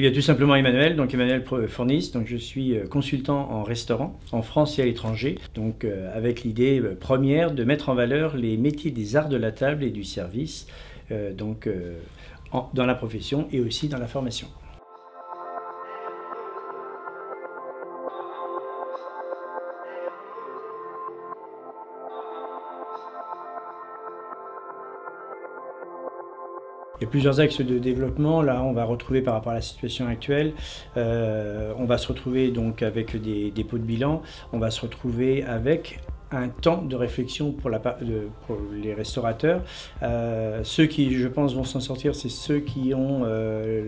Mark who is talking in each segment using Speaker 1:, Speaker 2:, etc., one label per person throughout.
Speaker 1: Eh bien, tout simplement Emmanuel, donc Emmanuel Fournis, donc je suis consultant en restaurant en France et à l'étranger, donc avec l'idée première de mettre en valeur les métiers des arts de la table et du service, dans la profession et aussi dans la formation. Il y a plusieurs axes de développement. Là, on va retrouver par rapport à la situation actuelle, on va se retrouver donc avec des dépôts de bilan, on va se retrouver avec un temps de réflexion pour les restaurateurs. Ceux qui, je pense, vont s'en sortir, c'est ceux qui ont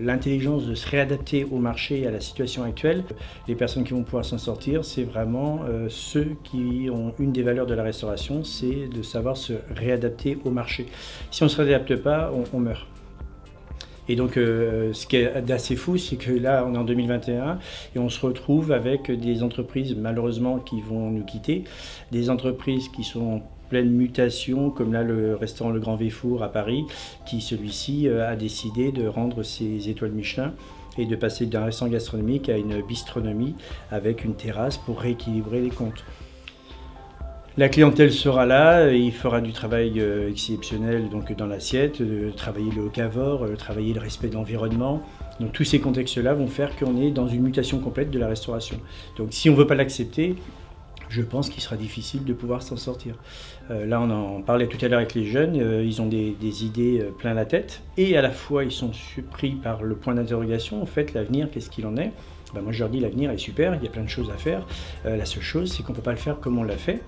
Speaker 1: l'intelligence de se réadapter au marché et à la situation actuelle. Les personnes qui vont pouvoir s'en sortir, c'est vraiment ceux qui ont une des valeurs de la restauration, c'est de savoir se réadapter au marché. Si on ne se réadapte pas, on meurt. Et donc, ce qui est assez fou, c'est que là, on est en 2021 et on se retrouve avec des entreprises, malheureusement, qui vont nous quitter, des entreprises qui sont en pleine mutation, comme là, le restaurant Le Grand Véfour à Paris, qui, celui-ci, a décidé de rendre ses étoiles Michelin et de passer d'un restaurant gastronomique à une bistronomie avec une terrasse pour rééquilibrer les comptes. La clientèle sera là, et il fera du travail exceptionnel donc dans l'assiette, travailler le locavore, travailler le respect de l'environnement. Donc tous ces contextes-là vont faire qu'on est dans une mutation complète de la restauration. Donc si on ne veut pas l'accepter, je pense qu'il sera difficile de pouvoir s'en sortir. Là, on en parlait tout à l'heure avec les jeunes, ils ont des idées plein la tête, et à la fois ils sont surpris par le point d'interrogation, en fait l'avenir, qu'est-ce qu'il en est? Ben moi je leur dis l'avenir est super, il y a plein de choses à faire, la seule chose c'est qu'on ne peut pas le faire comme on l'a fait.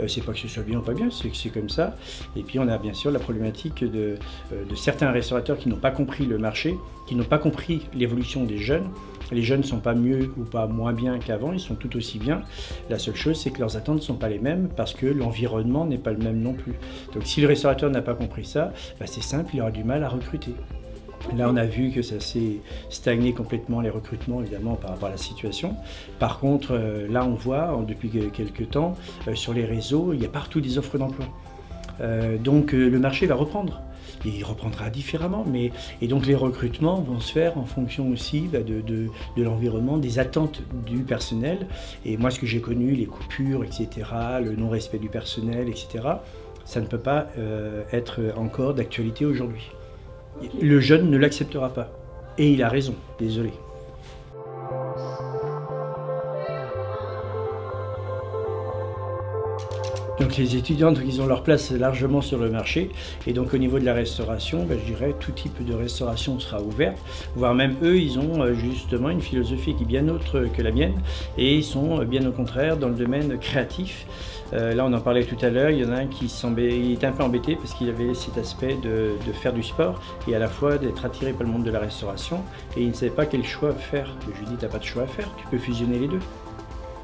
Speaker 1: C'est pas que ce soit bien ou pas bien, c'est que c'est comme ça. Et puis on a bien sûr la problématique de certains restaurateurs qui n'ont pas compris le marché, qui n'ont pas compris l'évolution des jeunes. Les jeunes ne sont pas mieux ou pas moins bien qu'avant, ils sont tout aussi bien. La seule chose, c'est que leurs attentes ne sont pas les mêmes parce que l'environnement n'est pas le même non plus. Donc si le restaurateur n'a pas compris ça, bah, c'est simple, il aura du mal à recruter. Là, on a vu que ça s'est stagné complètement, les recrutements, évidemment, par rapport à la situation. Par contre, là, on voit, depuis quelques temps, sur les réseaux, il y a partout des offres d'emploi. Donc, le marché va reprendre. Et il reprendra différemment, et donc les recrutements vont se faire en fonction aussi de l'environnement, des attentes du personnel. Et moi, ce que j'ai connu, les coupures, etc., le non-respect du personnel, etc., ça ne peut pas être encore d'actualité aujourd'hui. Le jeune ne l'acceptera pas. Et il a raison, désolé. Donc les étudiants, ils ont leur place largement sur le marché, et donc au niveau de la restauration, je dirais tout type de restauration sera ouverte, voire même eux, ils ont justement une philosophie qui est bien autre que la mienne, et ils sont bien au contraire dans le domaine créatif. Là on en parlait tout à l'heure, il y en a un qui était un peu embêté parce qu'il avait cet aspect de faire du sport et à la fois d'être attiré par le monde de la restauration, et il ne savait pas quel choix faire. Je lui ai dit, t'as pas de choix à faire, tu peux fusionner les deux.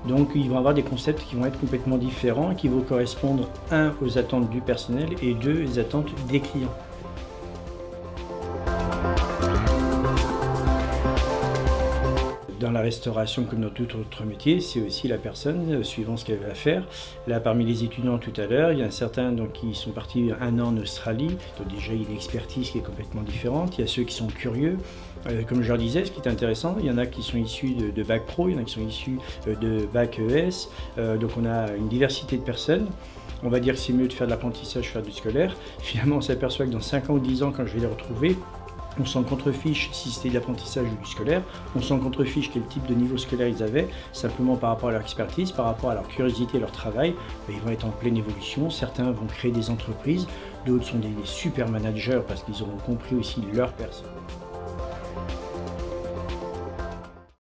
Speaker 1: Donc ils vont avoir des concepts qui vont être complètement différents, qui vont correspondre, un, aux attentes du personnel et deux, aux attentes des clients. Dans la restauration, comme dans tout autre métier, c'est aussi la personne, suivant ce qu'elle va faire. Là, parmi les étudiants tout à l'heure, il y en a certains qui sont partis 1 an en Australie, donc déjà il y a une expertise qui est complètement différente. Il y a ceux qui sont curieux. Comme je leur disais, ce qui est intéressant, il y en a qui sont issus de bac pro, il y en a qui sont issus de bac ES, donc on a une diversité de personnes. On va dire que c'est mieux de faire de l'apprentissage que de faire du scolaire. Finalement, on s'aperçoit que dans 5 ans ou 10 ans, quand je vais les retrouver, on s'en contrefiche si c'était de l'apprentissage ou du scolaire, on s'en contrefiche quel type de niveau scolaire ils avaient, simplement par rapport à leur expertise, par rapport à leur curiosité et leur travail, ils vont être en pleine évolution. Certains vont créer des entreprises, d'autres sont des super managers parce qu'ils auront compris aussi leur personne.